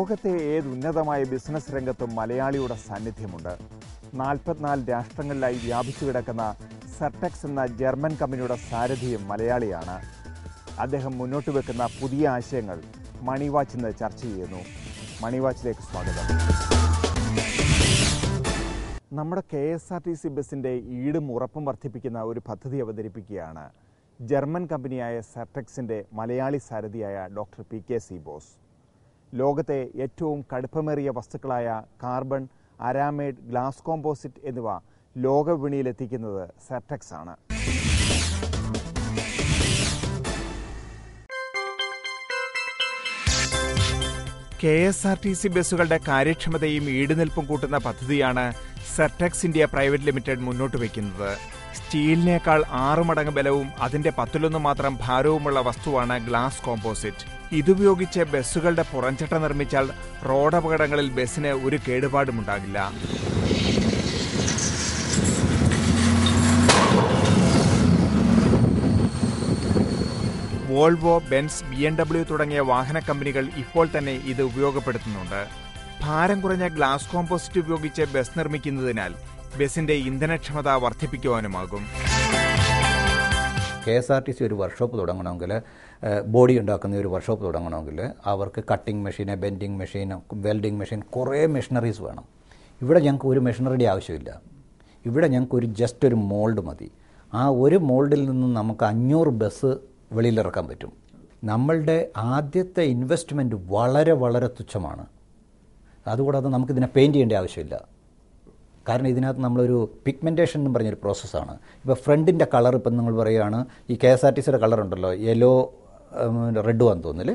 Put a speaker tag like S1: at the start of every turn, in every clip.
S1: ലോകത്തെ ഏത് ഉന്നതമായ ബിസിനസ് രംഗത്തും മലയാളിയുടെ സാന്നിധ്യമുണ്ട്. 44 രാഷ്ട്രങ്ങളിലായി വ്യാപിച്ചു കിടക്കുന്ന സെർടെക്സ് എന്ന ജർമ്മൻ കമ്പനിയുടെ സാരഥിയും മലയാളിയാണ്. അദ്ദേഹം മുന്നോട്ട് വെക്കുന്ന പുതിയ ആശയങ്ങൾ മണി വാച്ച് ഇന്ന് ചർച്ച ചെയ്യുന്നു. മണി വാച്ചിലേക്ക് സ്വാഗതം. നമ്മുടെ KSRTC ബസ്സിൻ്റെ ഈടും ഉറപ്പും വർദ്ധിപ്പിക്കുന്ന ഒരു പദ്ധതി അവതരിപ്പിക്കുകയാണ് ജർമ്മൻ കമ്പനിയായ സെർടെക്സിൻ്റെ മലയാളി സാരഥിയായ ഡോക്ടർ PKC ബോസ്. ലോകത്തെ ഏറ്റവും കടുപ്പമേറിയ വസ്തുക്കളായ കാർബൺ, അരാമൈഡ്, ഗ്ലാസ് കോമ്പോസിറ്റ് എന്നിവ ലോകവിപണിയിലെത്തിക്കുന്നത് സെർടെക്സ് ആണ്. KSRTC ബസ്സുകളുടെ കാര്യക്ഷമതയും ഈടുനിൽപ്പും കൂട്ടുന്ന പദ്ധതിയാണ് സെർടെക്സ് ഇന്ത്യ പ്രൈവറ്റ് ലിമിറ്റഡ് മുന്നോട്ട് വയ്ക്കുന്നത്. സ്റ്റീലിനേക്കാൾ 6 മടങ്ങ് ബലവും അതിന്റെ 10-1 മാത്രം ഭാരവുമുള്ള വസ്തുവാണ് ഗ്ലാസ് കോമ്പോസിറ്റ്. ഇതുപയോഗിച്ച് ബസ്സുകളുടെ പുറംചട്ട നിർമ്മിച്ചാൽ റോഡപകടങ്ങളിൽ ബസ്സിന് ഒരു കേടുപാടുമുണ്ടാകില്ല. വോൾവോ, ബെൻസ്, BMW തുടങ്ങിയ വാഹന കമ്പനികൾ ഇപ്പോൾ തന്നെ ഇത് ഉപയോഗപ്പെടുത്തുന്നുണ്ട്. ഭാരം കുറഞ്ഞ ഗ്ലാസ് കോമ്പോസിറ്റ് ഉപയോഗിച്ച് ബസ് നിർമ്മിക്കുന്നതിനാൽ ബസിന്റെ ഇന്ധനക്ഷമത വർദ്ധിപ്പിക്കുവാനുമാകും.
S2: KSRTC ഒരു വർക്ക്ഷോപ്പ് തുടങ്ങണമെങ്കിൽ, ബോഡി ഉണ്ടാക്കുന്ന ഒരു വർക്ക്ഷോപ്പ് തുടങ്ങണമെങ്കിൽ അവർക്ക് cutting machine, bending machine, welding machine, കുറേ മെഷീനറീസ് വേണം. ഇവിടെ ഞങ്ങൾക്ക് ഒരു മെഷീനറിയുടെ ആവശ്യമില്ല. ഇവിടെ ഞങ്ങൾക്ക് ജസ്റ്റ് ഒരു മോൾഡ് മതി. ആ ഒരു മോൾഡിൽ നിന്ന് നമുക്ക് 500 ബസ് വെളിയിലിറക്കാൻ പറ്റും. നമ്മളുടെ ആദ്യത്തെ ഇൻവെസ്റ്റ്മെൻറ്റ് വളരെ വളരെ തുച്ഛമാണ്. അതുകൂടാതെ നമുക്കിതിനെ പെയിൻറ്റ് ചെയ്യേണ്ട ആവശ്യമില്ല. കാരണം ഇതിനകത്ത് നമ്മളൊരു പിഗ്മെൻറ്റേഷൻ എന്ന് പറഞ്ഞൊരു പ്രോസസ്സാണ്. ഇപ്പോൾ ഫ്രണ്ടിൻ്റെ കളർ ഇപ്പം നിങ്ങൾ പറയുകയാണ്, ഈ KSRTCയുടെ കളർ ഉണ്ടല്ലോ, യെല്ലോ റെഡ് ആണെന്ന് തോന്നില്ല,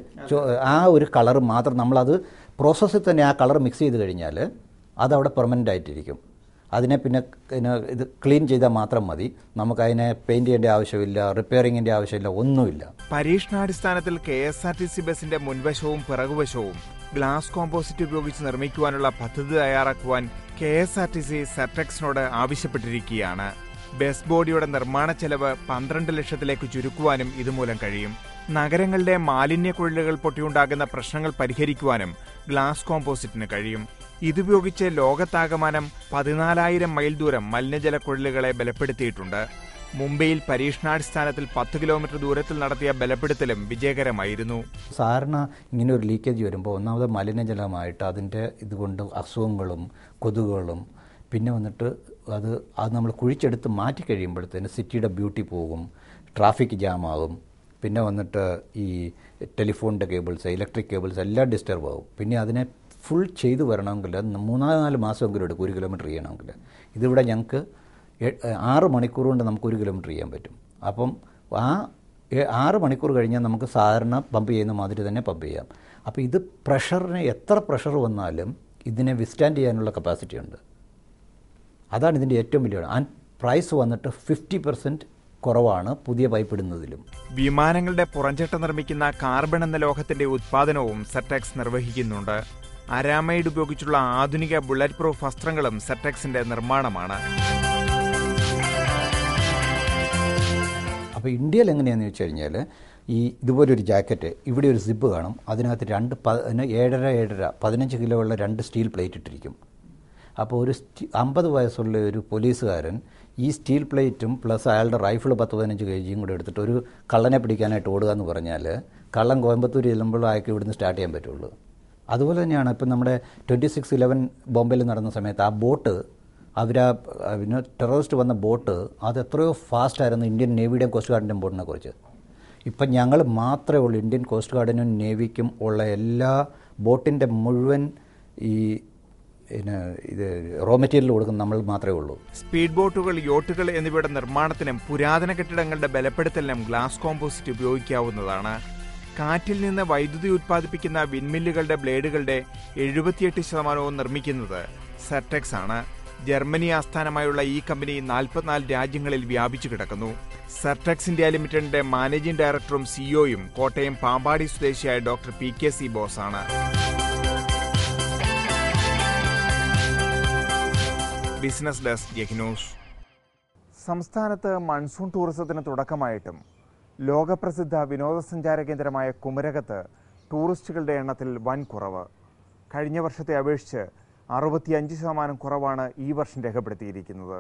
S2: ആ ഒരു കളർ മാത്രം നമ്മളത് പ്രോസസ്സിൽ തന്നെ ആ കളർ മിക്സ് ചെയ്ത് കഴിഞ്ഞാൽ അതവിടെ പെർമനൻ്റ് ആയിട്ടിരിക്കും. അതിനെ പിന്നെ ഇത് ക്ലീൻ ചെയ്താൽ മാത്രം മതി. നമുക്കതിനെ പെയിൻറ്റ് ചെയ്യേണ്ട ആവശ്യമില്ല, റിപ്പയറിങ്ങിൻ്റെ ആവശ്യമില്ല, ഒന്നുമില്ല.
S1: പരീക്ഷണാടിസ്ഥാനത്തിൽ KSRTC ബസിന്റെ മുൻവശവും പിറകുവശവും ഗ്ലാസ് കോമ്പോസിറ്റ് ഉപയോഗിച്ച് നിർമ്മിക്കുവാനുള്ള പദ്ധതി തയ്യാറാക്കുവാൻ KSRTC സെർടെക്സിനോട് ആവശ്യപ്പെട്ടിരിക്കുകയാണ്. ബസ് ബോഡിയുടെ നിർമ്മാണ ചെലവ് 12 ലക്ഷത്തിലേക്ക് ചുരുക്കുവാനും ഇതുമൂലം കഴിയും. നഗരങ്ങളുടെ മാലിന്യക്കുഴലുകൾ പൊട്ടിയുണ്ടാകുന്ന പ്രശ്നങ്ങൾ പരിഹരിക്കുവാനും ഗ്ലാസ് കോമ്പോസിറ്റിന് കഴിയും. ഇതുപയോഗിച്ച് ലോകത്താകമാനം 14,000 മൈൽ ദൂരം മലിനജല കുഴലുകളെ ബലപ്പെടുത്തിയിട്ടുണ്ട്. മുംബൈയിൽ പരീക്ഷണാടിസ്ഥാനത്തിൽ 10 കിലോമീറ്റർ ദൂരത്തിൽ നടത്തിയ ബലപ്പെടുത്തലും വിജയകരമായിരുന്നു.
S2: സാധാരണ ഇങ്ങനെ ഒരു ലീക്കേജ് വരുമ്പോൾ ഒന്നാമത് മലിനജലമായിട്ട് അതിൻ്റെ ഇതുകൊണ്ട് അസുഖങ്ങളും കൊതുകുകളും, പിന്നെ വന്നിട്ട് അത് നമ്മൾ കുഴിച്ചെടുത്ത് മാറ്റി കഴിയുമ്പോഴത്തേന് സിറ്റിയുടെ ബ്യൂട്ടി പോകും, ട്രാഫിക് ജാമാകും, പിന്നെ വന്നിട്ട് ഈ ടെലിഫോണിൻ്റെ കേബിൾസ്, ഇലക്ട്രിക് കേബിൾസ് എല്ലാം ഡിസ്റ്റർബ് ആകും. പിന്നെ അതിനെ ഫുൾ ചെയ്തു വരണമെങ്കിൽ 3-4 മാസമെങ്കിലും എടുക്കും 1 കിലോമീറ്റർ ചെയ്യണമെങ്കിൽ. ഇതിവിടെ ഞങ്ങൾക്ക് 6 മണിക്കൂർ കൊണ്ട് നമുക്ക് 1 കിലോമീറ്റർ ചെയ്യാൻ പറ്റും. അപ്പം ആ 6 മണിക്കൂർ കഴിഞ്ഞാൽ നമുക്ക് സാധാരണ പമ്പ് ചെയ്യുന്ന മാതിരി തന്നെ പമ്പ് ചെയ്യാം. അപ്പോൾ ഇത് പ്രഷറിന് എത്ര പ്രഷർ വന്നാലും ഇതിനെ വിസ്റ്റാൻഡ് ചെയ്യാനുള്ള കപ്പാസിറ്റി ഉണ്ട്. അതാണ് ഇതിൻ്റെ ഏറ്റവും വലിയ. ആൻഡ് പ്രൈസ് വന്നിട്ട് 50% കുറവാണ് പുതിയ പൈപ്പ് ഇടുന്നതിലും.
S1: വിമാനങ്ങളുടെ പുറംചട്ട നിർമ്മിക്കുന്ന കാർബൺ എന്ന ലോഹത്തിന്റെ ഉത്പാദനവും സെർടെക്സ് നിർവഹിക്കുന്നുണ്ട്. അരാമൈഡ് ഉപയോഗിച്ചുള്ള ആധുനിക ബുള്ളറ്റ് പ്രൂഫ് വസ്ത്രങ്ങളും സെർടെക്സിന്റെ നിർമ്മാണമാണ്.
S2: അപ്പോൾ ഇന്ത്യയിൽ എങ്ങനെയാണെന്ന് വെച്ച് കഴിഞ്ഞാൽ, ഈ ഇതുപോലൊരു ജാക്കറ്റ്, ഇവിടെ ഒരു സിബ് കാണും, അതിനകത്ത് 15 കിലോ ഉള്ള 2 സ്റ്റീൽ പ്ലേറ്റ് ഇട്ടിരിക്കും. അപ്പോൾ ഒരു 50 വയസ്സുള്ള ഒരു പോലീസുകാരൻ ഈ സ്റ്റീൽ പ്ലേറ്റും പ്ലസ് അയാളുടെ റൈഫിൾ 10-15 kg കൂടെ എടുത്തിട്ട് ഒരു കള്ളനെ പിടിക്കാനായിട്ട് ഓടുക എന്ന് പറഞ്ഞാൽ കള്ളൻ കോയമ്പത്തൂർ ചെല്ലുമ്പോൾ അയാൾക്ക് ഇവിടുന്ന് സ്റ്റാർട്ട് ചെയ്യാൻ പറ്റുള്ളൂ. അതുപോലെ തന്നെയാണ് ഇപ്പം നമ്മുടെ 26/11 ബോംബെയിൽ നടന്ന സമയത്ത് ആ ബോട്ട്, പിന്നെ ടെററിസ്റ്റ് വന്ന ബോട്ട് അത് എത്രയോ ഫാസ്റ്റായിരുന്നു ഇന്ത്യൻ നേവിയുടെയും കോസ്റ്റ് ഗാർഡിൻ്റെയും ബോട്ടിനെ കുറിച്ച്. ഇപ്പം ഞങ്ങൾ മാത്രമേ ഉള്ളൂ ഇന്ത്യൻ കോസ്റ്റ് ഗാർഡിനും നേവിക്കും ഉള്ള എല്ലാ ബോട്ടിൻ്റെ മുഴുവൻ ഈ ഇത് റോ മെറ്റീരിയൽ കൊടുക്കുന്ന നമ്മൾ മാത്രമേ ഉള്ളൂ.
S1: സ്പീഡ് ബോട്ടുകൾ, യോട്ടുകൾ എന്നിവയുടെ നിർമ്മാണത്തിനും പുരാതന കെട്ടിടങ്ങളുടെ ബലപ്പെടുത്തലിനും ഗ്ലാസ് കോമ്പോസിറ്റ് ഉപയോഗിക്കാവുന്നതാണ്. കാറ്റിൽ നിന്ന് വൈദ്യുതി ഉത്പാദിപ്പിക്കുന്ന വിൻമില്ലുകളുടെ ബ്ലേഡുകളുടെ 78% നിർമ്മിക്കുന്നത് സെർടെക്സ് ആണ്. ജർമ്മനി ആസ്ഥാനമായുള്ള ഈ കമ്പനി 44 രാജ്യങ്ങളിൽ വ്യാപിച്ചു കിടക്കുന്നു. സെർടെക്സ് ഇന്ത്യ ലിമിറ്റഡിന്റെ മാനേജിംഗ് ഡയറക്ടറും സിഇഒയും കോട്ടയം പാമ്പാടി സ്വദേശിയായ ഡോക്ടർ PKC ബോസ് ആണ്. ബിസിനസ് ഡെസ്ക്, ജയ് ന്യൂസ്. സംസ്ഥാനത്ത് മൺസൂൺ ടൂറിസത്തിന് തുടക്കമായിട്ടും ലോകപ്രസിദ്ധ വിനോദസഞ്ചാര കേന്ദ്രമായ കുമരകത്ത് ടൂറിസ്റ്റുകളുടെ എണ്ണത്തിൽ വൻ കുറവ്. കഴിഞ്ഞ വർഷത്തെ അപേക്ഷിച്ച് 65% കുറവാണ് ഈ വർഷം രേഖപ്പെടുത്തിയിരിക്കുന്നത്.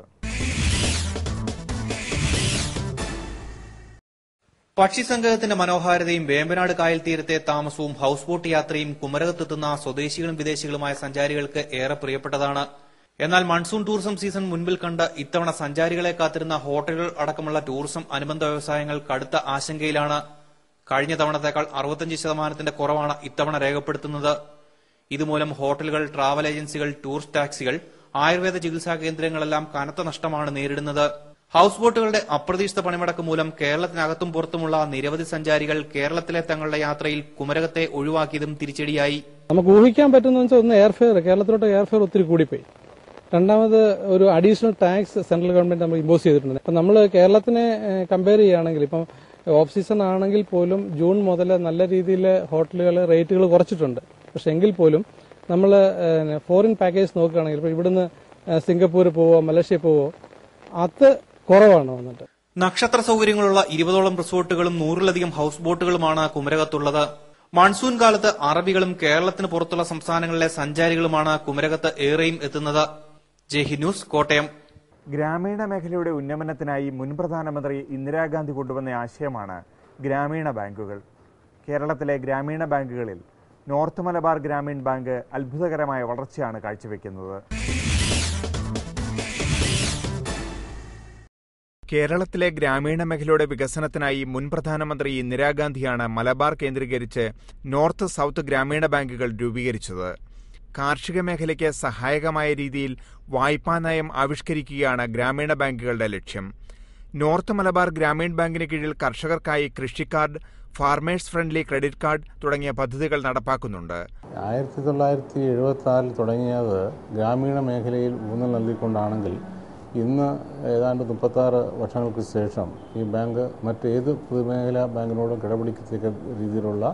S3: പക്ഷിസങ്കേതത്തിന്റെ മനോഹാരിതയും വേമ്പനാട് കായൽ തീരത്തെ താമസവും ഹൌസ് ബോട്ട് യാത്രയും കുമരകത്തെത്തുന്ന സ്വദേശികളും വിദേശികളുമായ സഞ്ചാരികൾക്ക് ഏറെ പ്രിയപ്പെട്ടതാണ്. എന്നാൽ മൺസൂൺ ടൂറിസം സീസൺ മുൻപിൽ കണ്ട് ഇത്തവണ സഞ്ചാരികളെ കാത്തിരുന്ന ഹോട്ടലുകൾ അടക്കമുള്ള ടൂറിസം അനുബന്ധ വ്യവസായങ്ങൾ കടുത്ത ആശങ്കയിലാണ്. കഴിഞ്ഞ തവണത്തേക്കാൾ 65% കുറവാണ് ഇത്തവണ രേഖപ്പെടുത്തുന്നത്. ഇതുമൂലം ഹോട്ടലുകൾ, ട്രാവൽ ഏജൻസികൾ, ടൂറിസ്റ്റ് ടാക്സികൾ, ആയുർവേദ ചികിത്സാ കേന്ദ്രങ്ങളെല്ലാം കനത്ത നഷ്ടമാണ് നേരിടുന്നത്. ഹൌസ് ബോട്ടുകളുടെ അപ്രതീക്ഷിത പണിമുടക്ക് മൂലം കേരളത്തിനകത്തും പുറത്തുമുള്ള നിരവധി സഞ്ചാരികൾ കേരളത്തിലെ തങ്ങളുടെ യാത്രയിൽ കുമരകത്തെ ഒഴിവാക്കിയതും തിരിച്ചടിയായി.
S4: നമുക്ക് ഊഹിക്കാൻ പറ്റുന്ന ഒന്ന് എയർഫെയർ, കേരളത്തിലോട്ട് എയർഫെയർ ഒത്തിരി കൂടിപ്പോയി. രണ്ടാമത് ഒരു അഡീഷണൽ ടാക്സ് സെൻട്രൽ ഗവൺമെന്റ് നമ്മൾ ഇമ്പോസ് ചെയ്തിട്ടുണ്ട്. അപ്പം നമ്മൾ കേരളത്തിനെ കമ്പയർ ചെയ്യുകയാണെങ്കിൽ ഇപ്പം ഓഫ് സീസൺ ആണെങ്കിൽ പോലും ജൂൺ മുതൽ നല്ല രീതിയിൽ ഹോട്ടലുകൾ റേറ്റുകൾ കുറച്ചിട്ടുണ്ട്. പക്ഷെ എങ്കിൽ പോലും നമ്മൾ ഫോറിൻ പാക്കേജ് നോക്കുകയാണെങ്കിൽ ഇപ്പോൾ ഇവിടുന്ന് സിംഗപ്പൂർ പോവോ മലേഷ്യ പോവോ അത് കുറവാണ് വന്നിട്ട്.
S3: നക്ഷത്ര സൌകര്യങ്ങളുള്ള 20ഓളം റിസോർട്ടുകളും 100ലധികം ഹൌസ് ബോട്ടുകളുമാണ് കുമരകത്തുള്ളത്. മൺസൂൺ കാലത്ത് അറബികളും കേരളത്തിന് പുറത്തുള്ള സംസ്ഥാനങ്ങളിലെ സഞ്ചാരികളുമാണ് കുമരകത്ത് ഏറെയും എത്തുന്നത്. ജയ്ഹിന്ദ് ന്യൂസ്, കോട്ടയം.
S1: ഗ്രാമീണ മേഖലയുടെ ഉന്നമനത്തിനായി മുൻ പ്രധാനമന്ത്രി ഇന്ദിരാഗാന്ധി കൊണ്ടുവന്ന ആശയമാണ് ഗ്രാമീണ ബാങ്കുകൾ. കേരളത്തിലെ ഗ്രാമീണ ബാങ്കുകളിൽ നോർത്ത് മലബാർ ഗ്രാമീൺ ബാങ്ക് അത്ഭുതകരമായ വളർച്ചയാണ് കാഴ്ചവെക്കുന്നത്. കേരളത്തിലെ ഗ്രാമീണ മേഖലയുടെ വികസനത്തിനായി മുൻ പ്രധാനമന്ത്രി ഇന്ദിരാഗാന്ധിയാണ് മലബാർ കേന്ദ്രീകരിച്ച് നോർത്ത് സൌത്ത് ഗ്രാമീണ ബാങ്കുകൾ രൂപീകരിച്ചത്. കാർഷിക മേഖലയ്ക്ക് സഹായകമായ രീതിയിൽ വായ്പാ നയം ആവിഷ്കരിക്കുകയാണ് ഗ്രാമീണ ബാങ്കുകളുടെ ലക്ഷ്യം. നോർത്ത് മലബാർ ഗ്രാമീൺ ബാങ്കിന് കീഴിൽ കർഷകർക്കായി കൃഷി card, farmers friendly credit card തുടങ്ങിയ പദ്ധതികൾ നടപ്പാക്കുന്നുണ്ട്.
S5: 1976 തുടങ്ങിയത് ഗ്രാമീണ മേഖലയിൽ ഊന്നൽ നൽകിക്കൊണ്ടാണെങ്കിൽ ഇന്ന് ഏതാണ്ട് 36 വർഷങ്ങൾക്ക് ശേഷം ഈ ബാങ്ക് മറ്റേത് പൊതുമേഖലാ ബാങ്കിനോടും കിടപിടിക്കത്തക്ക രീതിയിലുള്ള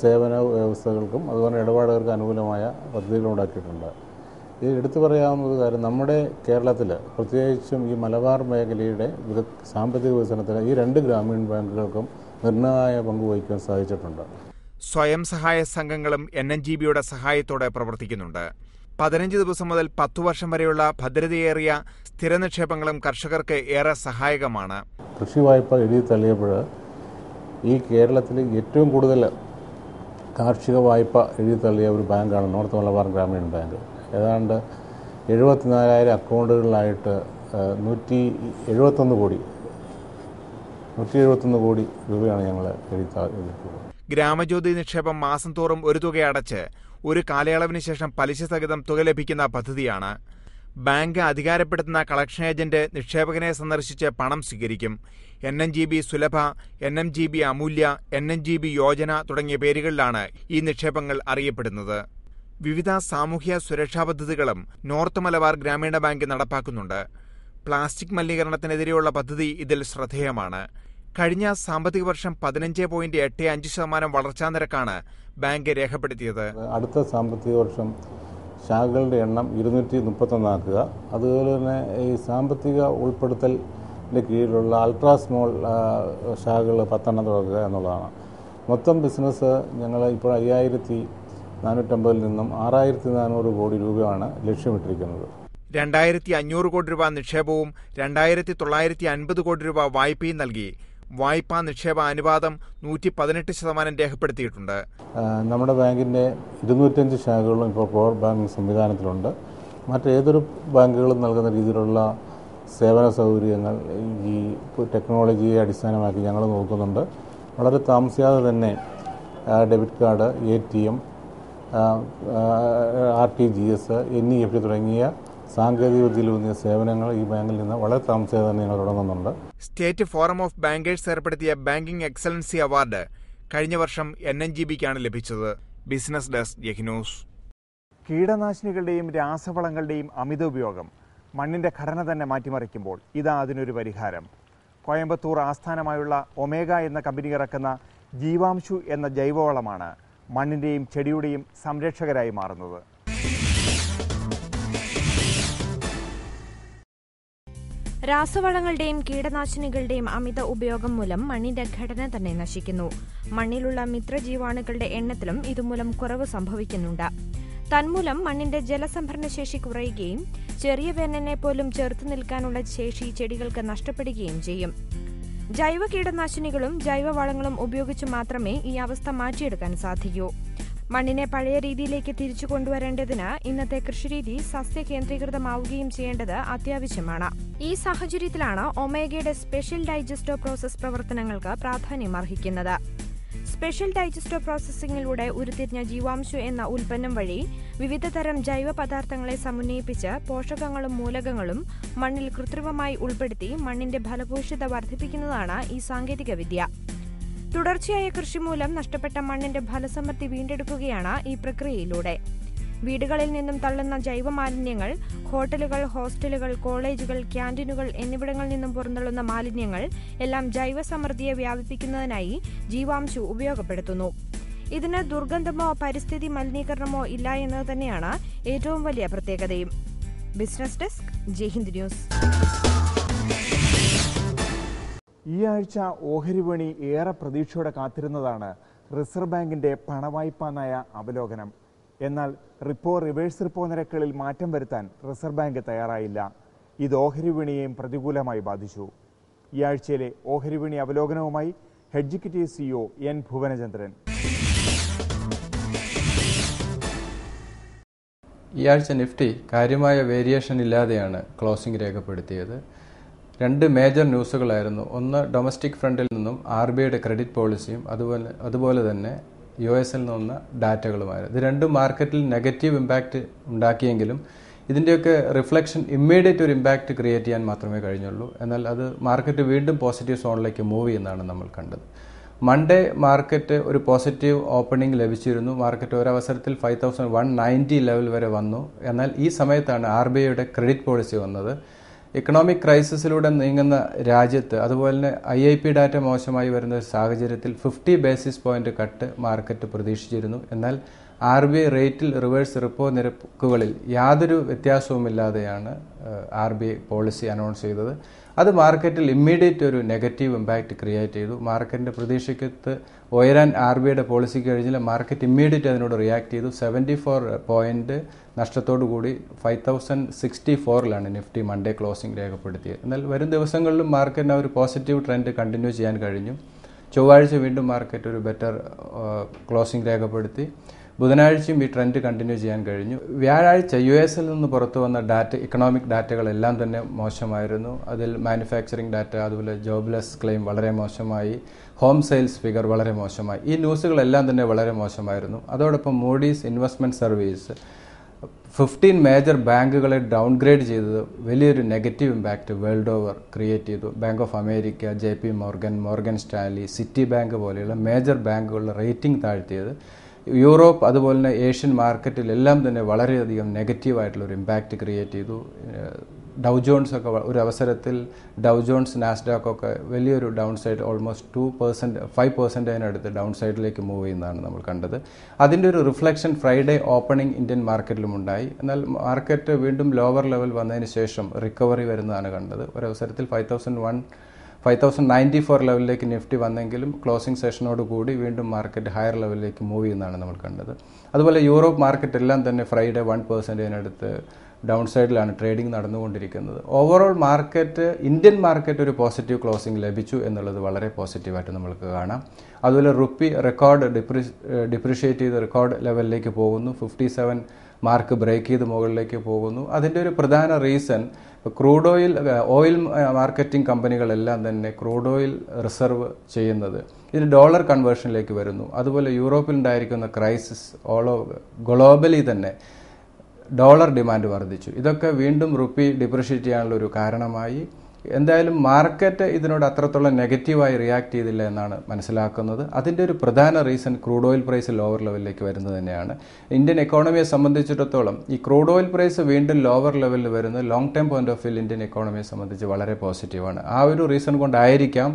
S5: സേവന വ്യവസ്ഥകൾക്കും അതുപോലെ ഇടപാടുകാർക്ക് അനുകൂലമായ പദ്ധതികൾ ഉണ്ടാക്കിയിട്ടുണ്ട്. ഇത് എടുത്തു പറയാവുന്ന കാര്യം, നമ്മുടെ കേരളത്തിൽ പ്രത്യേകിച്ചും ഈ മലബാർ മേഖലയുടെ സാമ്പത്തിക വികസനത്തിന് ഈ 2 ഗ്രാമീൺ ബാങ്കുകൾക്കും നിർണായക പങ്ക് വഹിക്കാൻ സാധിച്ചിട്ടുണ്ട്.
S1: സ്വയം സഹായ സംഘങ്ങളും NNGBയുടെ സഹായത്തോടെ പ്രവർത്തിക്കുന്നുണ്ട്. 15 ദിവസം മുതൽ 10 വർഷം വരെയുള്ള ഭദ്രതയേറിയ സ്ഥിര നിക്ഷേപങ്ങളും കർഷകർക്ക് ഏറെ സഹായകമാണ്.
S5: കൃഷി വായ്പ എഴുതി തള്ളിയപ്പോൾ ഈ കേരളത്തിൽ ഏറ്റവും കൂടുതൽ കാർഷിക വായ്പ എഴുതി തള്ളിയ ഒരു ബാങ്കാണ് നോർത്ത് മലബാർ ഗ്രാമീൺ ബാങ്ക്. ഏതാണ്ട് 74,000 അക്കൗണ്ടുകളിലായിട്ട് 171 കോടി രൂപയാണ് ഞങ്ങൾ എഴുതിയിട്ടുള്ളത്.
S1: ഗ്രാമജ്യോതി നിക്ഷേപം മാസം തോറും ഒരു തുക അടച്ച് ഒരു കാലയളവിന് ശേഷം പലിശ സഹിതം തുക ലഭിക്കുന്ന പദ്ധതിയാണ്. ബാങ്ക് അധികാരപ്പെടുത്തുന്ന കളക്ഷൻ ഏജന്റ് നിക്ഷേപകനെ സന്ദർശിച്ച് പണം സ്വീകരിക്കും. NNGB സുലഭ, NNGB അമൂല്യ, NNGB യോജന തുടങ്ങിയ പേരുകളിലാണ് ഈ നിക്ഷേപങ്ങൾ അറിയപ്പെടുന്നത്. വിവിധ സാമൂഹ്യ സുരക്ഷാ പദ്ധതികളും നോർത്ത് മലബാർ ഗ്രാമീണ ബാങ്ക് നടപ്പാക്കുന്നുണ്ട്. പ്ലാസ്റ്റിക് മലിനീകരണത്തിനെതിരെയുള്ള പദ്ധതി ഇതിൽ ശ്രദ്ധേയമാണ്. കഴിഞ്ഞ സാമ്പത്തിക വർഷം 15.85% വളർച്ചാ നിരക്കാണ് ബാങ്ക് രേഖപ്പെടുത്തിയത്.
S5: അടുത്ത സാമ്പത്തിക വർഷം ശാഖകളുടെ എണ്ണം 231 ആക്കുക. അതുപോലെ തന്നെ ഈ സാമ്പത്തിക ഉൾപ്പെടുത്തലിൻ്റെ കീഴിലുള്ള അൾട്രാ സ്മോൾ ശാഖകൾ 10 തുറക്കുക എന്നുള്ളതാണ്. മൊത്തം ബിസിനസ് ഞങ്ങൾ ഇപ്പോൾ 5,450 നിന്നും 6,400 കോടി രൂപയാണ് ലക്ഷ്യമിട്ടിരിക്കുന്നത്.
S1: 2,500 കോടി രൂപ നിക്ഷേപവും 2,950 കോടി രൂപ വായ്പയും നൽകി വായ്പാ നിക്ഷേപ അനുപാതം 118% രേഖപ്പെടുത്തിയിട്ടുണ്ട്.
S5: നമ്മുടെ ബാങ്കിൻ്റെ 205 ശാഖകളും ഇപ്പോൾ കോർ ബാങ്കിങ് സംവിധാനത്തിലുണ്ട്. മറ്റേതൊരു ബാങ്കുകളും നൽകുന്ന രീതിയിലുള്ള സേവന സൗകര്യങ്ങൾ ഈ ടെക്നോളജിയെ അടിസ്ഥാനമാക്കി ഞങ്ങൾ നോക്കുന്നുണ്ട്. വളരെ താമസിയാതെ തന്നെ debit card, ATM, RTGS, NEFT തുടങ്ങിയ സാങ്കേതിക വിദ്യയിലൂന്നിയ സേവനങ്ങൾ ഈ ബാങ്കിൽ നിന്ന് വളരെ താമസിയാതെ തന്നെ ഞങ്ങൾ തുടങ്ങുന്നുണ്ട്.
S1: സ്റ്റേറ്റ് ഫോറം ഓഫ് ബാങ്കേഴ്സ് ഏർപ്പെടുത്തിയ ബാങ്കിംഗ് എക്സലൻസി അവാർഡ് കഴിഞ്ഞ വർഷം NNGBക്കാണ് ലഭിച്ചത്. Business desk, Jaihind News. കീടനാശിനികളുടെയും രാസവളങ്ങളുടെയും അമിത ഉപയോഗം മണ്ണിന്റെ ഘടന തന്നെ മാറ്റിമറിക്കുമ്പോൾ ഇതാ അതിനൊരു പരിഹാരം. കോയമ്പത്തൂർ ആസ്ഥാനമായുള്ള ഒമേഗ എന്ന കമ്പനി ഇറക്കുന്ന ജീവാംശു എന്ന ജൈവവളമാണ് മണ്ണിന്റെയും ചെടിയുടെയും സംരക്ഷകരായി മാറുന്നത്.
S6: രാസവളങ്ങളുടെയും കീടനാശിനികളുടെയും അമിത ഉപയോഗം മൂലം മണ്ണിന്റെ ഘടന തന്നെ നശിക്കുന്നു. മണ്ണിലുള്ള മിത്രജീവാണുക്കളുടെ എണ്ണത്തിലും ഇതുമൂലം കുറവ് സംഭവിക്കുന്നുണ്ട്. തന്മൂലം മണ്ണിന്റെ ജലസംഭരണ ശേഷി കുറയുകയും ചെറിയ വേനലിനെ പോലും ചെറുത്തു നിൽക്കാനുള്ള ശേഷി ചെടികൾക്ക് നഷ്ടപ്പെടുകയും ചെയ്യും. ജൈവ കീടനാശിനികളും ജൈവവളങ്ങളും ഉപയോഗിച്ച് മാത്രമേ ഈ അവസ്ഥ മാറ്റിയെടുക്കാൻ സാധിക്കൂ. മണ്ണിനെ പഴയ രീതിയിലേക്ക് തിരിച്ചു കൊണ്ടുവരേണ്ടതിന് ഇന്നത്തെ കൃഷിരീതി സസ്യ കേന്ദ്രീകൃതമാവുകയും ചെയ്യേണ്ടത് അത്യാവശ്യമാണ്. ഈ സാഹചര്യത്തിലാണ് ഒമേഗയുടെ സ്പെഷ്യൽ ഡൈജസ്റ്റോ പ്രോസസ് പ്രവർത്തനങ്ങൾക്ക് പ്രാധാന്യം അർഹിക്കുന്നത്. സ്പെഷ്യൽ ഡൈജസ്റ്റോ പ്രോസസ്സിംഗിലൂടെ ഉരുത്തിരിഞ്ഞ ജീവാംശു എന്ന ഉൽപ്പന്നം വഴി വിവിധ തരം ജൈവ പദാർത്ഥങ്ങളെ സമന്വയിപ്പിച്ച് പോഷകങ്ങളും മൂലകങ്ങളും മണ്ണിൽ കൃത്രിമമായി ഉൾപ്പെടുത്തി മണ്ണിന്റെ ഫലഭൂയിഷ്ഠത വർദ്ധിപ്പിക്കുന്നതാണ് ഈ സാങ്കേതിക വിദ്യ. തുടർച്ചയായ കൃഷി മൂലം നഷ്ടപ്പെട്ട മണ്ണിന്റെ ഫലസമൃദ്ധി വീണ്ടെടുക്കുകയാണ് ഈ പ്രക്രിയയിലൂടെ. വീടുകളിൽ നിന്നും തള്ളുന്ന ജൈവമാലിന്യങ്ങൾ, ഹോട്ടലുകൾ, ഹോസ്റ്റലുകൾ, കോളേജുകൾ, ക്യാന്റീനുകൾ എന്നിവിടങ്ങളിൽ നിന്നും പുറന്തള്ളുന്ന മാലിന്യങ്ങൾ എല്ലാം ജൈവസമൃദ്ധിയെ വ്യാപിപ്പിക്കുന്നതിനായി ജീവാംശു ഉപയോഗപ്പെടുത്തുന്നു. ഇതിന് ദുർഗന്ധമോ പരിസ്ഥിതി മലിനീകരണമോ ഇല്ല എന്നത് തന്നെയാണ് ഏറ്റവും വലിയ പ്രത്യേകതയും. Business desk, Jaihind news.
S1: ഈ ആഴ്ച ഓഹരി വിപണി ഏറെ പ്രതീക്ഷയോടെ കാത്തിരുന്നതാണ് റിസർവ് ബാങ്കിന്റെ പണവായ്പാ നയ അവലോകനം. എന്നാൽ റിവേഴ്സ് റിപ്പോ നിരക്കുകളിൽ മാറ്റം വരുത്താൻ റിസർവ് ബാങ്ക് തയ്യാറായില്ല. ഇത് ഓഹരി വിപണിയെയും പ്രതികൂലമായി ബാധിച്ചു. ഈ ആഴ്ചയിലെ ഓഹരി വിപണി അവലോകനവുമായി ഹെഡ്ജിക്കറ്റീവ് സിഇഒ എൻ ഭുവനചന്ദ്രൻ.
S7: ഈ ആഴ്ച നിഫ്റ്റി കാര്യമായ വേരിയേഷൻ ഇല്ലാതെയാണ് ക്ലോസിംഗ് രേഖപ്പെടുത്തിയത്. രണ്ട് മേജർ ന്യൂസുകളായിരുന്നു. ഒന്ന്, ഡൊമസ്റ്റിക് ഫ്രണ്ടിൽ നിന്നും RBIയുടെ ക്രെഡിറ്റ് പോളിസിയും അതുപോലെ തന്നെ US-ൽ നിന്ന ഡാറ്റകളുമായിരുന്നു. ഇത് രണ്ടും മാർക്കറ്റിൽ നെഗറ്റീവ് ഇമ്പാക്റ്റ് ഉണ്ടാക്കിയെങ്കിലും ഇതിൻ്റെയൊക്കെ റിഫ്ലക്ഷൻ ഇമ്മീഡിയറ്റ് ഒരു ഇമ്പാക്റ്റ് ക്രിയേറ്റ് ചെയ്യാൻ മാത്രമേ കഴിഞ്ഞുള്ളൂ. എന്നാൽ അത് മാർക്കറ്റ് വീണ്ടും പോസിറ്റീവ് സോണിലേക്ക് മൂവ് ചെയ്യുന്നതാണ് നമ്മൾ കണ്ടത്. മൺഡേ മാർക്കറ്റ് ഒരു പോസിറ്റീവ് ഓപ്പണിംഗ് ലഭിച്ചിരുന്നു. മാർക്കറ്റ് ഒരവസരത്തിൽ 5190 ലെവൽ വരെ വന്നു. എന്നാൽ ഈ സമയത്താണ് RBIയുടെ ക്രെഡിറ്റ് പോളിസി വന്നത്. ഇക്കണോമിക് ക്രൈസിസിലൂടെ നീങ്ങുന്ന രാജ്യത്ത് അതുപോലെ തന്നെ IIP ഡാറ്റ മോശമായി വരുന്ന സാഹചര്യത്തിൽ 50 ബേസിസ് പോയിന്റ് കട്ട് മാർക്കറ്റ് പ്രതീക്ഷിച്ചിരുന്നു. എന്നാൽ RBI റേറ്റിൽ റിവേഴ്സ് റിപ്പോ നിരക്കുകളിൽ യാതൊരു വ്യത്യാസവുമില്ലാതെയാണ് RBI പോളിസി അനൗൺസ് ചെയ്തത്. അത് മാർക്കറ്റിൽ ഇമ്മീഡിയറ്റ് ഒരു നെഗറ്റീവ് ഇമ്പാക്റ്റ് ക്രിയേറ്റ് ചെയ്തു. മാർക്കറ്റിന്റെ പ്രതീക്ഷയ്ക്കത്ത് ഉയരാൻ RBIയുടെ പോളിസിക്ക് കഴിഞ്ഞില്ല. മാർക്കറ്റ് ഇമ്മീഡിയറ്റ് അതിനോട് റിയാക്ട് ചെയ്തു. 74 പോയിന്റ് നഷ്ടത്തോടുകൂടി 5064-ലാണ് നിഫ്റ്റി മൺഡേ ക്ലോസിംഗ് രേഖപ്പെടുത്തിയത്. എന്നാൽ വരും ദിവസങ്ങളിലും മാർക്കറ്റിന് ഒരു പോസിറ്റീവ് ട്രെൻഡ് കണ്ടിന്യൂ ചെയ്യാൻ കഴിഞ്ഞു. ചൊവ്വാഴ്ച വീണ്ടും മാർക്കറ്റ് ഒരു ബെറ്റർ ക്ലോസിംഗ് രേഖപ്പെടുത്തി. ബുധനാഴ്ചയും ഈ ട്രെൻഡ് കണ്ടിന്യൂ ചെയ്യാൻ കഴിഞ്ഞു. വ്യാഴാഴ്ച US-ൽ നിന്ന് പുറത്തു വന്ന ഇക്കണോമിക് ഡാറ്റകളെല്ലാം തന്നെ മോശമായിരുന്നു. അതിൽ മാനുഫാക്ചറിംഗ് ഡാറ്റ, അതുപോലെ ജോബ്ലെസ് ക്ലെയിം വളരെ മോശമായി, ഹോം സെയിൽസ് ഫിഗർ വളരെ മോശമായി. ഈ ന്യൂസുകളെല്ലാം തന്നെ വളരെ മോശമായിരുന്നു. അതോടൊപ്പം മൂഡീസ് ഇൻവെസ്റ്റ്മെന്റ് സർവീസ് 15 മേജർ ബാങ്കുകളെ ഡൗൺഗ്രേഡ് ചെയ്തത് വലിയൊരു negative impact world over create ചെയ്തു. Bank of America, JP Morgan, Morgan Stanley, Citibank പോലെയുള്ള മേജർ ബാങ്കുകളുടെ റേറ്റിംഗ് താഴ്ത്തിയത് യൂറോപ്പ് അതുപോലെ തന്നെ ഏഷ്യൻ മാർക്കറ്റിലെല്ലാം തന്നെ വളരെയധികം നെഗറ്റീവായിട്ടുള്ള ഒരു ഇമ്പാക്റ്റ് ക്രിയേറ്റ് ചെയ്തു. ഡൗ ജോൺസ് ഒക്കെ ഒരു അവസരത്തിൽ ഡൗ ജോൺസ്, നാസ്ഡാക്ക് ഒക്കെ വലിയൊരു ഡൗൺ സൈഡ്, ഓൾമോസ്റ്റ് 5% ഡൗൺ സൈഡിലേക്ക് മൂവ് ചെയ്യുന്നതാണ് നമ്മൾ കണ്ടത്. അതിൻ്റെ ഒരു റിഫ്ലക്ഷൻ ഫ്രൈഡേ ഓപ്പണിംഗ് ഇന്ത്യൻ മാർക്കറ്റിലും ഉണ്ടായി. എന്നാൽ മാർക്കറ്റ് വീണ്ടും ലോവർ ലെവൽ വന്നതിന് ശേഷം റിക്കവറി വരുന്നതാണ് കണ്ടത്. ഒരവസരത്തിൽ 5094 ലെവലിലേക്ക് നിഫ്റ്റി വന്നെങ്കിലും ക്ലോസിംഗ് സെഷനോട് കൂടി വീണ്ടും മാർക്കറ്റ് ഹയർ ലെവലിലേക്ക് മൂവ് ചെയ്യുന്നതാണ് നമ്മൾ കണ്ടത്. അതുപോലെ യൂറോപ്പ് മാർക്കറ്റ് എല്ലാം തന്നെ ഫ്രൈഡേ 1% ഡൗൺ സൈഡിലാണ് ട്രേഡിംഗ് നടന്നുകൊണ്ടിരിക്കുന്നത്. ഓവറോൾ മാർക്കറ്റ്, ഇന്ത്യൻ മാർക്കറ്റ് ഒരു പോസിറ്റീവ് ക്ലോസിംഗ് ലഭിച്ചു എന്നുള്ളത് വളരെ പോസിറ്റീവായിട്ട് നമുക്ക് കാണാം. അതുപോലെ റുപ്പി റെക്കോർഡ് ഡിപ്രിഷിയേറ്റ് ചെയ്ത് റെക്കോർഡ് ലെവലിലേക്ക് പോകുന്നു. 57 മാർക്ക് ബ്രേക്ക് ചെയ്ത് മുകളിലേക്ക് പോകുന്നു. അതിൻ്റെ ഒരു പ്രധാന റീസൺ ക്രൂഡ് ഓയിൽ മാർക്കറ്റിംഗ് കമ്പനികളെല്ലാം തന്നെ ക്രൂഡ് ഓയിൽ റിസർവ് ചെയ്യുന്നത് ഇതിന് ഡോളർ കൺവേർഷനിലേക്ക് വരുന്നു. അതുപോലെ യൂറോപ്പിൽ ഉണ്ടായിരിക്കുന്ന ക്രൈസിസ് ഗ്ലോബലി തന്നെ ഡോളർ ഡിമാൻഡ് വർദ്ധിച്ചു. ഇതൊക്കെ വീണ്ടും റുപ്പി ഡിപ്രിഷിയേറ്റ് ചെയ്യാനുള്ള ഒരു കാരണമായി. എന്തായാലും മാർക്കറ്റ് ഇതിനോട് അത്രത്തോളം നെഗറ്റീവായി റിയാക്ട് ചെയ്തില്ല എന്നാണ് മനസ്സിലാക്കുന്നത്. അതിൻ്റെ ഒരു പ്രധാന reason crude oil price lower ലെവലിലേക്ക് വരുന്നത് തന്നെയാണ്. ഇന്ത്യൻ എക്കോണമിയെ സംബന്ധിച്ചിടത്തോളം ഈ ക്രൂഡ് ഓയിൽ പ്രൈസ് വീണ്ടും ലോവർ ലെവലിൽ വരുന്നത് long time point of view Indian എക്കോണമിയെ സംബന്ധിച്ച് വളരെ പോസിറ്റീവാണ്. ആ ഒരു റീസൺ കൊണ്ടായിരിക്കാം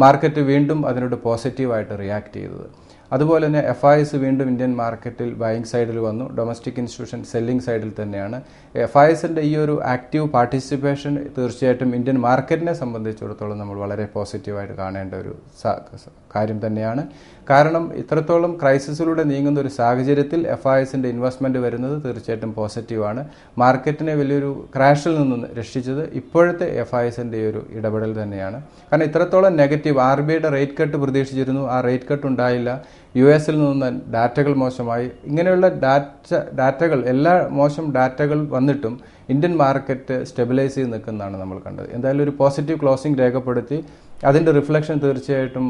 S7: മാർക്കറ്റ് വീണ്ടും അതിനോട് പോസിറ്റീവായിട്ട് റിയാക്ട് ചെയ്തത്. അതുപോലെ തന്നെ FIs വീണ്ടും ഇന്ത്യൻ മാർക്കറ്റിൽ ബൈയിങ് സൈഡിൽ വന്നു. ഡൊമസ്റ്റിക് ഇൻസ്റ്റിറ്റ്യൂഷൻ സെല്ലിംഗ് സൈഡിൽ തന്നെയാണ്. FIസിൻ്റെ ഈ ഒരു ആക്റ്റീവ് പാർട്ടിസിപ്പേഷൻ തീർച്ചയായിട്ടും ഇന്ത്യൻ മാർക്കറ്റിനെ സംബന്ധിച്ചിടത്തോളം നമ്മൾ വളരെ പോസിറ്റീവായിട്ട് കാണേണ്ട ഒരു കാര്യം തന്നെയാണ്. കാരണം ഇത്രത്തോളം ക്രൈസിസിലൂടെ നീങ്ങുന്ന ഒരു സാഹചര്യത്തിൽ FISന്റെ ഇൻവെസ്റ്റ്മെന്റ് വരുന്നത് തീർച്ചയായിട്ടും പോസിറ്റീവാണ്. മാർക്കറ്റിനെ വലിയൊരു ക്രാഷിൽ നിന്നും രക്ഷിച്ചത് ഇപ്പോഴത്തെ FISന്റെ ഒരു ഇടപെടൽ തന്നെയാണ്. കാരണം ഇത്രത്തോളം നെഗറ്റീവ് RBIയുടെ റേറ്റ് കട്ട് പ്രതീക്ഷിച്ചിരുന്നു, ആ റേറ്റ് കട്ട് ഉണ്ടായില്ല. US-ൽ നിന്ന് ഡാറ്റകൾ മോശമായി. ഇങ്ങനെയുള്ള ഡാറ്റകൾ എല്ലാ മോശം ഡാറ്റകൾ വന്നിട്ടും ഇന്ത്യൻ മാർക്കറ്റ് സ്റ്റെബിലൈസ് ചെയ്ത് നിൽക്കുന്നതാണ് നമ്മൾ കണ്ടത്. എന്തായാലും ഒരു പോസിറ്റീവ് ക്ലോസിംഗ് രേഖപ്പെടുത്തി അതിൻ്റെ റിഫ്ലക്ഷൻ തീർച്ചയായിട്ടും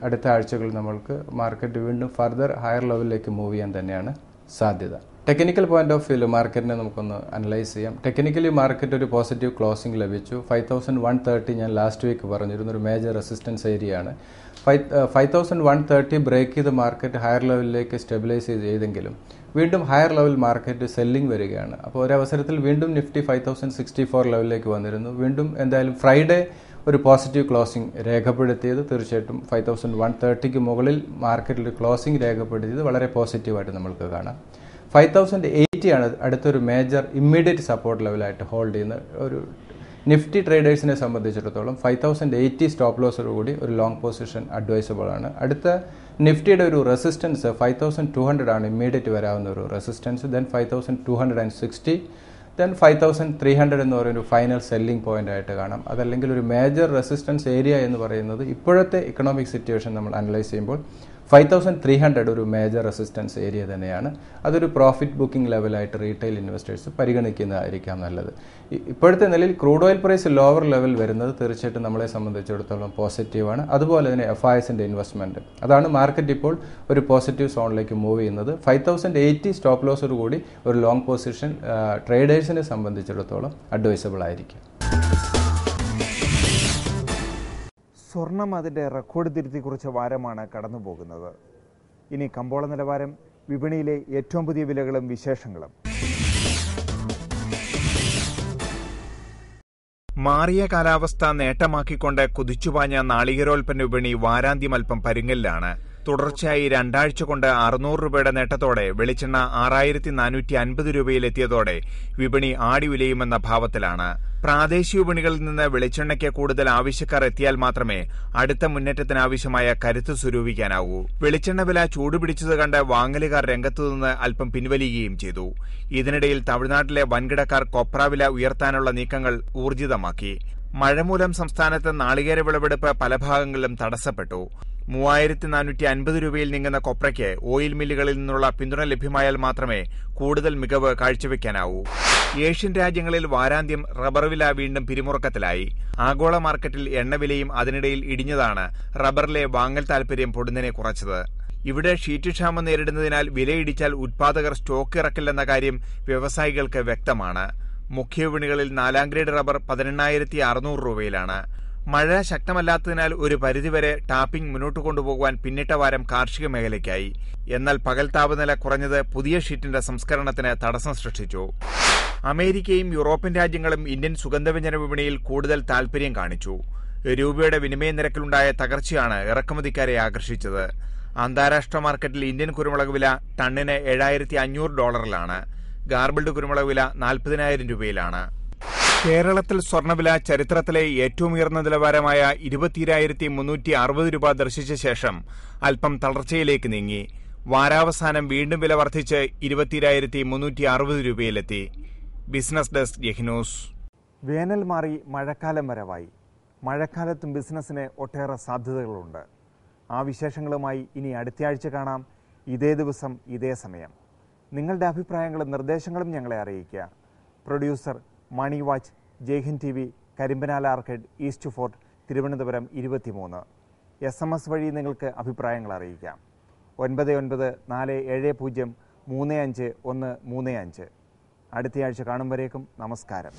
S7: അടുത്ത ആഴ്ചകളിൽ നമ്മൾക്ക് മാർക്കറ്റ് വീണ്ടും ഫർദർ ഹയർ ലെവലിലേക്ക് മൂവ് ചെയ്യാൻ തന്നെയാണ് സാധ്യത. ടെക്നിക്കൽ പോയിന്റ് ഓഫ് വ്യൂവിൽ മാർക്കറ്റിനെ നമുക്കൊന്ന് അനലൈസ് ചെയ്യാം. ടെക്നിക്കലി മാർക്കറ്റ് ഒരു പോസിറ്റീവ് ക്ലോസിംഗ് ലഭിച്ചു. 5130 ഞാൻ ലാസ്റ്റ് വീക്ക് പറഞ്ഞിരുന്നു ഒരു മേജർ റെസിസ്റ്റൻസ് ഏരിയയാണ്. 5130 ബ്രേക്ക് ചെയ്ത് മാർക്കറ്റ് ഹയർ ലെവലിലേക്ക് സ്റ്റെബിലൈസ് ചെയ്തെങ്കിലും വീണ്ടും ഹയർ ലെവൽ മാർക്കറ്റ് സെല്ലിംഗ് വരികയാണ്. അപ്പോൾ ഒരവസരത്തിൽ വീണ്ടും നിഫ്റ്റി 5064 ലെവലിലേക്ക് വന്നിരുന്നു. വീണ്ടും എന്തായാലും ഫ്രൈഡേ ഒരു പോസിറ്റീവ് ക്ലോസിംഗ് രേഖപ്പെടുത്തിയത് തീർച്ചയായിട്ടും 5130ക്ക് മുകളിൽ മാർക്കറ്റിൽ ക്ലോസിംഗ് രേഖപ്പെടുത്തിയത് വളരെ പോസിറ്റീവായിട്ട് നമ്മൾക്ക് കാണാം. 5080 ആണ് അടുത്തൊരു മേജർ ഇമ്മീഡിയറ്റ് സപ്പോർട്ട് ലെവലായിട്ട് ഹോൾഡ് ചെയ്യുന്ന ഒരു നിഫ്റ്റി ട്രേഡേഴ്സിനെ സംബന്ധിച്ചിടത്തോളം 5080 സ്റ്റോപ്പ് ലോസോടുകൂടി ഒരു ലോങ് പൊസിഷൻ അഡ്വൈസബിൾ ആണ്. അടുത്ത നിഫ്റ്റിയുടെ ഒരു റെസിസ്റ്റൻസ് 5200 ആണ് ഇമ്മീഡിയറ്റ് വരാവുന്ന ഒരു റെസിസ്റ്റൻസ്. ദെൻ 5260, ദെൻ 5300 എന്ന് പറയുന്ന ഒരു ഫൈനൽ സെല്ലിംഗ് പോയിന്റ് ആയിട്ട് കാണാം. അതല്ലെങ്കിൽ ഒരു മേജർ റെസിസ്റ്റൻസ് ഏരിയ എന്ന് പറയുന്നത് ഇപ്പോഴത്തെ ഇക്കണോമിക് സിറ്റുവേഷൻ നമ്മൾ അനലൈസ് ചെയ്യുമ്പോൾ 5300 ഒരു മേജർ റെസിസ്റ്റൻസ് ഏരിയ തന്നെയാണ്. അതൊരു പ്രോഫിറ്റ് ബുക്കിംഗ് ലെവലായിട്ട് റീറ്റെയിൽ ഇൻവെസ്റ്റേഴ്സ് പരിഗണിക്കുന്നതായിരിക്കാം നല്ലത്. ഇപ്പോഴത്തെ നിലയിൽ crude oil price lower level വരുന്നത് തീർച്ചയായിട്ടും നമ്മളെ സംബന്ധിച്ചിടത്തോളം പോസിറ്റീവാണ്. അതുപോലെ തന്നെ FISന്റെ ഇൻവെസ്റ്റ്മെന്റ്, അതാണ് മാർക്കറ്റ് ഇപ്പോൾ ഒരു പോസിറ്റീവ് സോണിലേക്ക് മൂവ് ചെയ്യുന്നത്. 5080 സ്റ്റോപ്പ് ലോസോട് കൂടി ഒരു ലോങ് പൊസിഷൻ ട്രേഡേഴ്സിനെ സംബന്ധിച്ചിടത്തോളം അഡ്വൈസബിൾ ആയിരിക്കും.
S1: സ്വർണം അതിൻ്റെ റെക്കോർഡ് തിരുത്തി കുറിച്ച വാരമാണ് കടന്നു പോകുന്നത്. ഇനി കമ്പോള നിലവാരം, വിപണിയിലെ ഏറ്റവും പുതിയ വിലകളും വിശേഷങ്ങളും. മാറിയ കാലാവസ്ഥ നേട്ടമാക്കിക്കൊണ്ട് കുതിച്ചുപാഞ്ഞ നാളികേരോൽപ്പന്ന വിപണി വാരാന്ത്യം അല്പം പരുങ്ങലിലാണ്. തുടർച്ചയായി 2 ആഴ്ച കൊണ്ട് 600 രൂപയുടെ നേട്ടത്തോടെ വെളിച്ചെണ്ണ 6450 രൂപയിലെത്തിയതോടെ വിപണി ആടി ഉലയുമെന്ന ഭാവത്തിലാണ്. പ്രാദേശിക വിപണികളിൽ നിന്ന് വെളിച്ചെണ്ണയ്ക്ക് കൂടുതൽ ആവശ്യക്കാർ എത്തിയാൽ മാത്രമേ അടുത്ത മുന്നേറ്റത്തിനാവശ്യമായ കരുത്ത് സ്വരൂപിക്കാനാവൂ. വെളിച്ചെണ്ണ വില ചൂടുപിടിച്ചത് കണ്ട് വാങ്ങലുകാർ രംഗത്തുനിന്ന് അല്പം പിൻവലിയുകയും ചെയ്തു. ഇതിനിടയിൽ തമിഴ്നാട്ടിലെ വൻകിടക്കാർ കൊപ്ര വില ഉയർത്താനുള്ള നീക്കങ്ങൾ ഊർജിതമാക്കി. മഴ മൂലം സംസ്ഥാനത്ത് നാളികേര വിളവെടുപ്പ് പല ഭാഗങ്ങളിലും തടസ്സപ്പെട്ടു. 3450 രൂപയിൽ നീങ്ങുന്ന കൊപ്രയ്ക്ക് ഓയിൽ മില്ലുകളിൽ നിന്നുള്ള പിന്തുണ ലഭ്യമായാൽ മാത്രമേ കൂടുതൽ മികവ് കാഴ്ചവെക്കാനാവൂ. ഏഷ്യൻ രാജ്യങ്ങളിൽ വാരാന്ത്യം റബ്ബർ വില വീണ്ടും പിരിമുറുക്കത്തിലായി. ആഗോള മാർക്കറ്റിൽ എണ്ണവിലയും അതിനിടയിൽ ഇടിഞ്ഞതാണ് റബ്ബറിലെ വാങ്ങൽ താൽപര്യം പൊടുന്നനെ കുറച്ചത്. ഇവിടെ ഷീറ്റ് ക്ഷാമം നേരിടുന്നതിനാൽ വിലയിടിച്ചാൽ ഉത്പാദകർ സ്റ്റോക്ക് ഇറക്കില്ലെന്ന കാര്യം വ്യവസായികൾക്ക് വ്യക്തമാണ്. മുഖ്യ വിപണികളിൽ 4ാം ഗ്രേഡ് റബ്ബർ 18600 രൂപയിലാണ്. മഴ ശക്തമല്ലാത്തതിനാൽ ഒരു പരിധിവരെ ടാപ്പിംഗ് മുന്നോട്ട് കൊണ്ടുപോകുവാൻ പിന്നിട്ട വാരം കാർഷിക മേഖലയ്ക്കായി. എന്നാൽ പകൽ താപനില കുറഞ്ഞത് പുതിയ ഷീറ്റിന്റെ സംസ്കരണത്തിന് തടസ്സം സൃഷ്ടിച്ചു. അമേരിക്കയും യൂറോപ്യൻ രാജ്യങ്ങളും ഇന്ത്യൻ സുഗന്ധവ്യഞ്ജന വിപണിയിൽ കൂടുതൽ താൽപര്യം കാണിച്ചു. രൂപയുടെ വിനിമയ നിരക്കിലുണ്ടായ തകർച്ചയാണ് ഇറക്കുമതിക്കാരെ ആകർഷിച്ചത്. അന്താരാഷ്ട്ര മാർക്കറ്റിൽ ഇന്ത്യൻ കുരുമുളക് വില ടണ്ണിന് $7500. ഗാർബിൾഡ് കുരുമുളക് വില 40000 രൂപയിലാണ്. കേരളത്തിൽ സ്വർണ്ണവില ചരിത്രത്തിലെ ഏറ്റവും ഉയർന്ന നിലവാരമായ 22,360 രൂപ ദർശിച്ച ശേഷം അല്പം തളർച്ചയിലേക്ക് നീങ്ങി. വാരാവസാനം വീണ്ടും വില വർദ്ധിച്ച് 22,360 രൂപയിലെത്തി. Business desk യഹ്നൂസ്. വേനൽ മാറി മഴക്കാലം വരവായി. മഴക്കാലത്തും ബിസിനസ്സിന് ഒട്ടേറെ സാധ്യതകളുണ്ട്. ആ വിശേഷങ്ങളുമായി ഇനി അടുത്തയാഴ്ച കാണാം. ഇതേ ദിവസം ഇതേ സമയം. നിങ്ങളുടെ അഭിപ്രായങ്ങളും നിർദ്ദേശങ്ങളും ഞങ്ങളെ അറിയിക്കുക. Producer Money Watch, Jaihind TV, Karimpanal arcade, East Fort, Thiruvananthapuram 23. SMS വഴി നിങ്ങൾക്ക് അഭിപ്രായങ്ങൾ അറിയിക്കാം. 9947035135. അടുത്തയാഴ്ച കാണും വരേക്കും നമസ്കാരം.